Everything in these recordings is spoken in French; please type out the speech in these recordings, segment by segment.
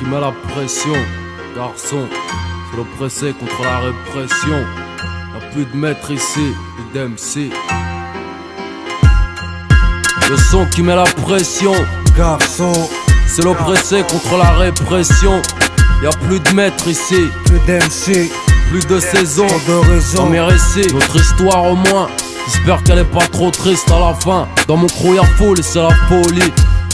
qui met la pression, garçon, c'est l'oppressé contre la répression. Y'a plus de maître ici, plus d'MC. Le son qui met la pression, garçon, c'est l'oppressé contre la répression. Y'a plus de maître ici, plus d'MC, plus de saison, de raison. Dans mes récits, notre histoire au moins. J'espère qu'elle est pas trop triste à la fin. Dans mon crew y'a foule et c'est la folie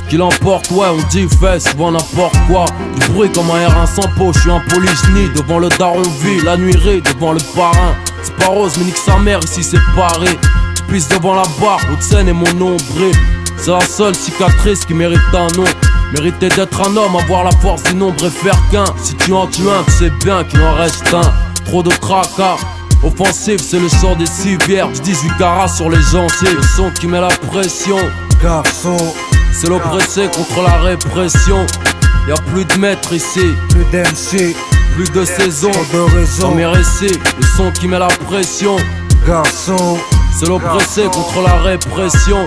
qui l'emporte, ouais, on dit fait souvent n'importe quoi. Du bruit comme un R1 sans peau, je suis un polygynie. Devant le daron vie, la nuiserie devant le parrain. C'est pas rose mais nique sa mère ici c'est Paris. Je pisse devant la barre, haute scène et mon nombril. C'est la seule cicatrice qui mérite un nom. Mériter d'être un homme, avoir la force du nombre et faire qu'un. Si tu en tues un, tu sais bien qu'il en reste un. Trop de tracas, offensif c'est le sort des civières. Du 18 carats sur les gencives. Le son qui met la pression, garçon, c'est l'oppressé contre la répression. Y'a plus de maître ici, plus d'MC, plus de saison, de raison. Dans mes récits, le son qui met la pression, garçon, c'est l'oppressé contre la répression.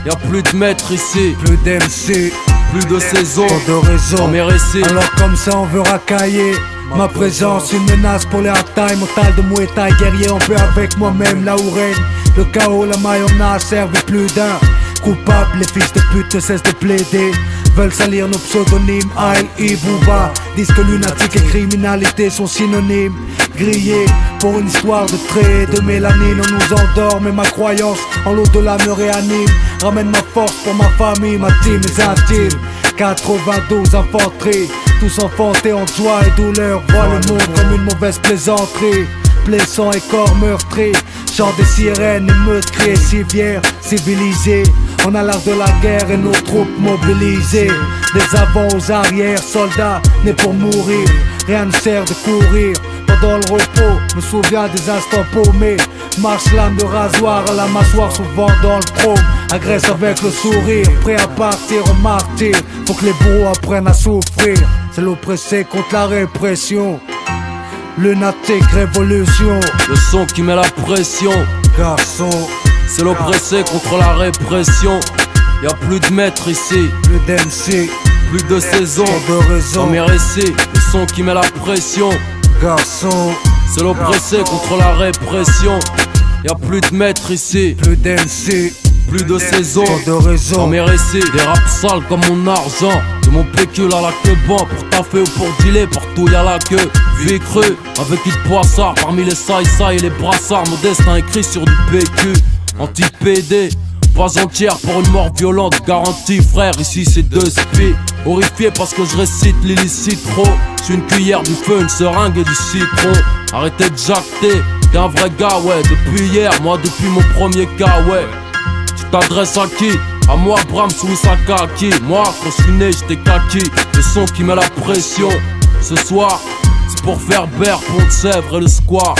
Y'a plus de maître ici, plus d'MC, plus de saison, de raison. Dans mes récits. Alors comme ça on veut racailler ma présence, une menace pour les hard-time. Mental de Muay Thai, guerrier en paix avec moi-même. Là où règne le chaos, la maille en a servi plus d'un. Coupables, les fils de pute ne cessent de plaider. Veulent salir nos pseudonymes, Aïe et Booba. Disent que lunatique et criminalité sont synonymes. Grillés pour une histoire de traits de mélanine. On nous endort mais ma croyance en l'au-delà me réanime. Ramène ma force pour ma famille, ma team, mes intimes. 92 infanteries, tous enfantés en joie et douleur. Voient le monde comme une mauvaise plaisanterie. Blessant et corps meurtri, chant des sirènes, émeutes, cris civières, civilisés. On a l'art de la guerre et nos troupes mobilisées. Des avants aux arrières, soldats nés pour mourir. Rien ne sert de courir pendant le repos. Me souviens des instants paumés. Marche lame de rasoir à la mâchoire, souvent dans le chrome. Agresse avec le sourire, prêt à partir en martyr. Faut que les bourreaux apprennent à souffrir. C'est l'oppressé contre la répression. Lunatique révolution. Le son qui met la pression, garçon, c'est l'oppressé contre la répression. Y'a plus de maître ici, plus d'MC, plus de saison, de raison. Dans mes récits, le son qui met la pression, garçon, c'est l'oppressé contre la répression. Y'a plus de maître ici, plus d'MC, plus de saison, de raison. Dans mes récits, des raps sales comme mon argent. De mon pécule à la queue banc, pour taffer ou pour dealer, partout y'a la queue. Vie crue, avec qui de poissard, parmi les saïsaï et les brassards. Mon destin écrit sur du PQ, anti-PD. Pas entière pour une mort violente, garantie frère, ici c'est deux spies. Horrifié parce que je récite l'illicite trop. J'suis une cuillère du feu, une seringue et du citron. Arrêtez de jacter, t'es un vrai gars ouais. Depuis hier, moi depuis mon premier cas ouais. Tu t'adresses à qui? À moi Bram Souissakaki. Moi quand je suis né j'étais kaki. Le son qui met la pression. Ce soir c'est pour faire Pont de Sèvres et le square.